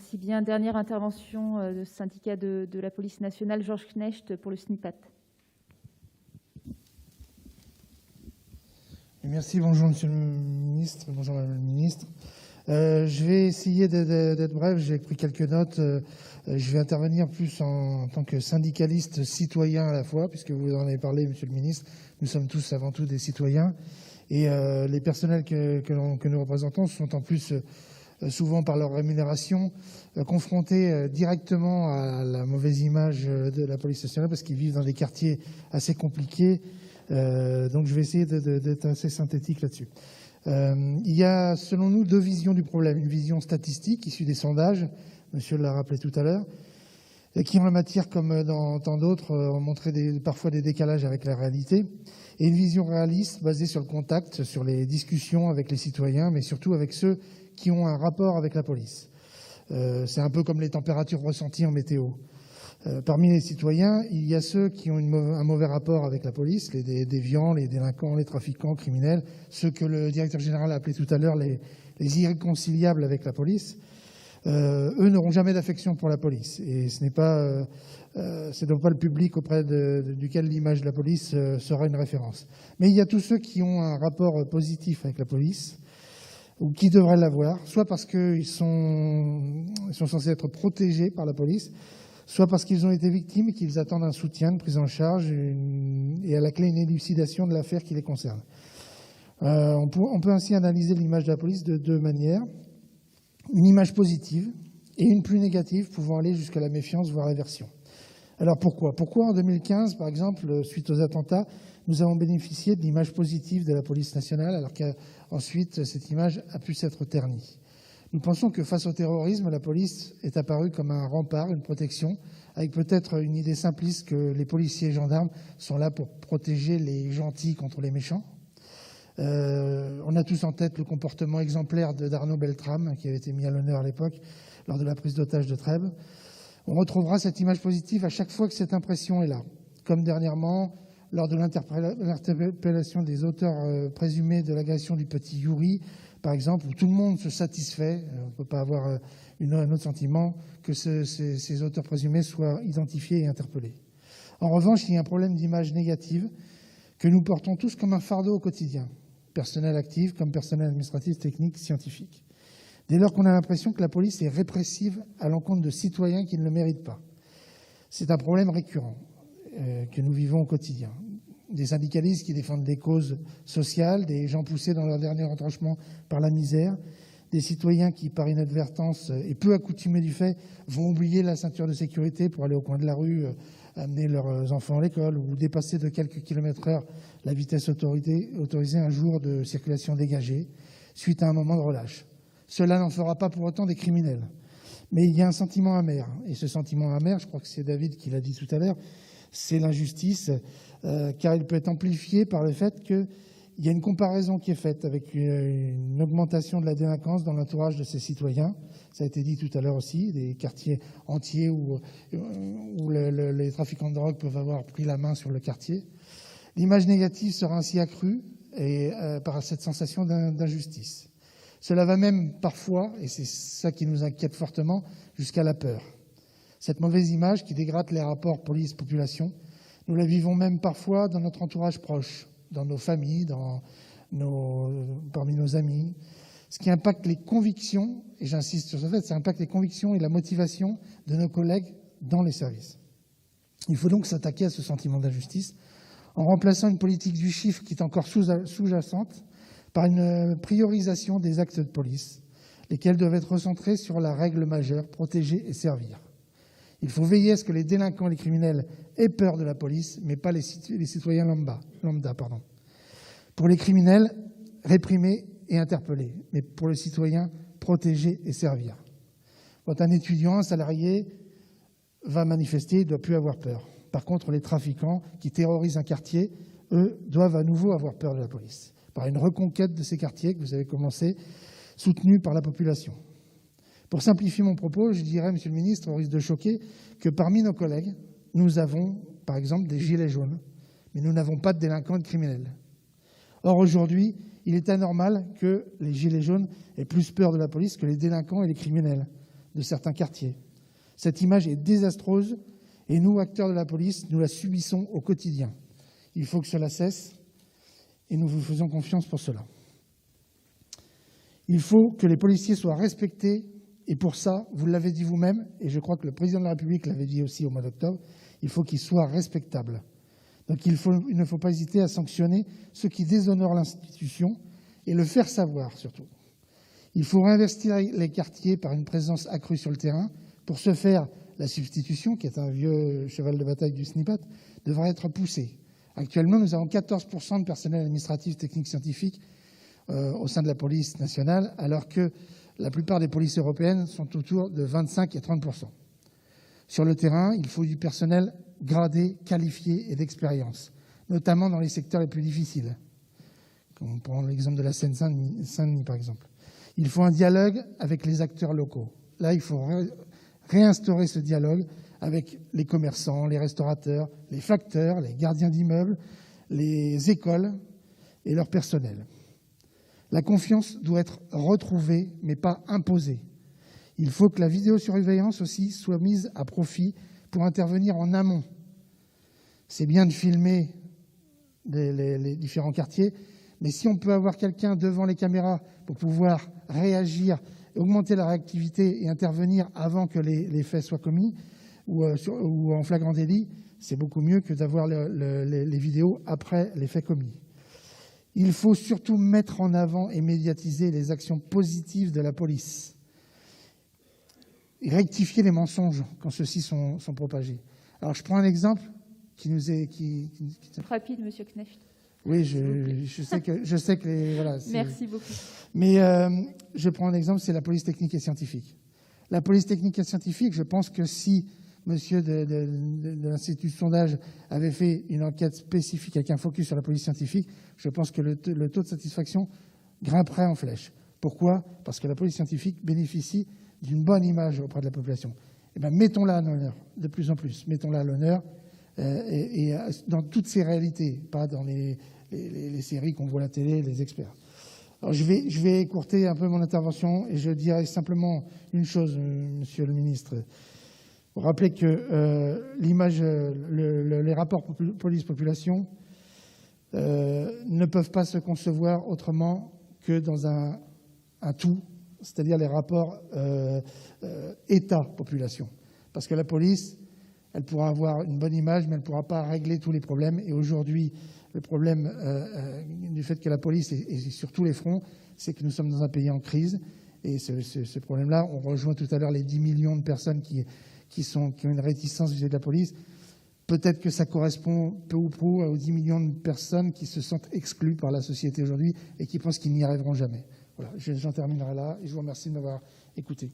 Merci bien. Dernière intervention du syndicat de la police nationale, Georges Knecht pour le SNIPAT. Merci, bonjour Monsieur le Ministre, bonjour Madame la Ministre. Je vais essayer d'être bref, j'ai pris quelques notes. Je vais intervenir plus en tant que syndicaliste citoyen à la fois, puisque vous en avez parlé, Monsieur le Ministre. Nous sommes tous avant tout des citoyens. Et les personnels que nous représentons sont en plus souvent par leur rémunération confrontés directement à la mauvaise image de la police nationale, parce qu'ils vivent dans des quartiers assez compliqués. Donc je vais essayer d'être assez synthétique là-dessus. Il y a, selon nous, deux visions du problème. Une vision statistique issue des sondages, monsieur l'a rappelé tout à l'heure, et qui en la matière, comme dans tant d'autres, ont montré parfois des décalages avec la réalité. Et une vision réaliste basée sur le contact, sur les discussions avec les citoyens, mais surtout avec ceux qui ont un rapport avec la police. C'est un peu comme les températures ressenties en météo. Parmi les citoyens, il y a ceux qui ont un mauvais rapport avec la police, les déviants, les délinquants, les trafiquants, criminels, ceux que le directeur général a appelé tout à l'heure les irréconciliables avec la police. Eux n'auront jamais d'affection pour la police. Et ce n'est pas, donc pas le public auprès duquel l'image de la police sera une référence. Mais il y a tous ceux qui ont un rapport positif avec la police, ou qui devraient l'avoir, soit parce qu'ils sont censés être protégés par la police, soit parce qu'ils ont été victimes et qu'ils attendent un soutien, une prise en charge et à la clé une élucidation de l'affaire qui les concerne. On peut ainsi analyser l'image de la police de deux manières. Une image positive et une plus négative pouvant aller jusqu'à la méfiance, voire l'aversion. Alors pourquoi ? Pourquoi en 2015, par exemple, suite aux attentats, nous avons bénéficié de l'image positive de la police nationale alors qu'ensuite cette image a pu s'être ternie ? Nous pensons que face au terrorisme, la police est apparue comme un rempart, une protection, avec peut-être une idée simpliste que les policiers et gendarmes sont là pour protéger les gentils contre les méchants. On a tous en tête le comportement exemplaire d'Arnaud Beltrame, qui avait été mis à l'honneur à l'époque lors de la prise d'otage de Trèbes. On retrouvera cette image positive à chaque fois que cette impression est là, comme dernièrement lors de l'interpellation des auteurs présumés de l'agression du petit Yuri, par exemple, où tout le monde se satisfait, on ne peut pas avoir un autre sentiment, que ces auteurs présumés soient identifiés et interpellés. En revanche, il y a un problème d'image négative que nous portons tous comme un fardeau au quotidien, personnel actif comme personnel administratif, technique, scientifique. Dès lors qu'on a l'impression que la police est répressive à l'encontre de citoyens qui ne le méritent pas. C'est un problème récurrent que nous vivons au quotidien. Des syndicalistes qui défendent des causes sociales, des gens poussés dans leur dernier retranchement par la misère, des citoyens qui, par inadvertance et peu accoutumés du fait, vont oublier la ceinture de sécurité pour aller au coin de la rue, amener leurs enfants à l'école ou dépasser de quelques kilomètres/heure la vitesse autorisée un jour de circulation dégagée, suite à un moment de relâche. Cela n'en fera pas pour autant des criminels. Mais il y a un sentiment amer. Et ce sentiment amer, je crois que c'est David qui l'a dit tout à l'heure, c'est l'injustice, car il peut être amplifié par le fait qu'il y a une comparaison qui est faite avec une augmentation de la délinquance dans l'entourage de ces citoyens. Ça a été dit tout à l'heure aussi, des quartiers entiers où les trafiquants de drogue peuvent avoir pris la main sur le quartier. L'image négative sera ainsi accrue par cette sensation d'injustice. Cela va même parfois, et c'est ça qui nous inquiète fortement, jusqu'à la peur. Cette mauvaise image qui dégrade les rapports police-population, nous la vivons même parfois dans notre entourage proche, dans nos familles, parmi nos amis, ce qui impacte les convictions, et j'insiste sur ce fait, ça impacte les convictions et la motivation de nos collègues dans les services. Il faut donc s'attaquer à ce sentiment d'injustice en remplaçant une politique du chiffre qui est encore sous-jacente par une priorisation des actes de police, lesquels doivent être recentrés sur la règle majeure, protéger et servir. Il faut veiller à ce que les délinquants et les criminels aient peur de la police, mais pas les citoyens lambda. Pour les criminels, réprimer et interpeller, mais pour les citoyens, protéger et servir. Quand un étudiant, un salarié va manifester, il ne doit plus avoir peur. Par contre, les trafiquants qui terrorisent un quartier, eux, doivent à nouveau avoir peur de la police, par une reconquête de ces quartiers que vous avez commencé, soutenue par la population. Pour simplifier mon propos, je dirais, Monsieur le Ministre, au risque de choquer, que parmi nos collègues, nous avons, par exemple, des gilets jaunes, mais nous n'avons pas de délinquants et de criminels. Or, aujourd'hui, il est anormal que les gilets jaunes aient plus peur de la police que les délinquants et les criminels. de certains quartiers. Cette image est désastreuse et nous, acteurs de la police, nous la subissons au quotidien. Il faut que cela cesse et nous vous faisons confiance pour cela. Il faut que les policiers soient respectés et pour ça, vous l'avez dit vous-même, et je crois que le président de la République l'avait dit aussi au mois d'octobre, il faut qu'ils soient respectables. Donc il ne faut pas hésiter à sanctionner ceux qui déshonorent l'institution et le faire savoir surtout. Il faut réinvestir les quartiers par une présence accrue sur le terrain. Pour ce faire, la substitution, qui est un vieux cheval de bataille du SNIPAT, devra être poussée. Actuellement, nous avons 14% de personnel administratif, technique, scientifique au sein de la police nationale, alors que la plupart des polices européennes sont autour de 25 et 30%. Sur le terrain, il faut du personnel gradé, qualifié et d'expérience, notamment dans les secteurs les plus difficiles. On prend l'exemple de la Seine-Saint-Denis, par exemple. Il faut un dialogue avec les acteurs locaux. Là, il faut réinstaurer ce dialogue avec les commerçants, les restaurateurs, les facteurs, les gardiens d'immeubles, les écoles et leur personnel. La confiance doit être retrouvée, mais pas imposée. Il faut que la vidéosurveillance aussi soit mise à profit pour intervenir en amont. C'est bien de filmer les différents quartiers, mais si on peut avoir quelqu'un devant les caméras pour pouvoir réagir, augmenter la réactivité et intervenir avant que les faits soient commis ou en flagrant délit, c'est beaucoup mieux que d'avoir les vidéos après les faits commis. Il faut surtout mettre en avant et médiatiser les actions positives de la police et rectifier les mensonges quand ceux-ci sont propagés. Alors, je prends un exemple qui nous est... Rapide, Monsieur Knecht. Oui, je sais que voilà. Merci beaucoup. Mais je prends un exemple, c'est la police technique et scientifique. La police technique et scientifique, je pense que si monsieur de l'Institut de sondage avait fait une enquête spécifique avec un focus sur la police scientifique, je pense que le taux de satisfaction grimperait en flèche. Pourquoi ? Parce que la police scientifique bénéficie d'une bonne image auprès de la population. Eh bien, mettons-la à l'honneur, de plus en plus. Mettons-la à l'honneur et dans toutes ses réalités, pas dans les séries qu'on voit à la télé, les experts. Alors, je vais écourter un peu mon intervention et je dirais simplement une chose, monsieur le ministre. Vous rappelez que l'image, les rapports police-population ne peuvent pas se concevoir autrement que dans un tout, c'est-à-dire les rapports État-population. Parce que la police, elle pourra avoir une bonne image, mais elle ne pourra pas régler tous les problèmes. Et aujourd'hui, le problème du fait que la police est sur tous les fronts, c'est que nous sommes dans un pays en crise. Et ce problème-là, on rejoint tout à l'heure les 10 millions de personnes qui ont une réticence vis-à-vis de la police. Peut-être que ça correspond peu ou prou aux 10 millions de personnes qui se sentent exclues par la société aujourd'hui et qui pensent qu'ils n'y arriveront jamais. Voilà, j'en terminerai là et je vous remercie de m'avoir écouté.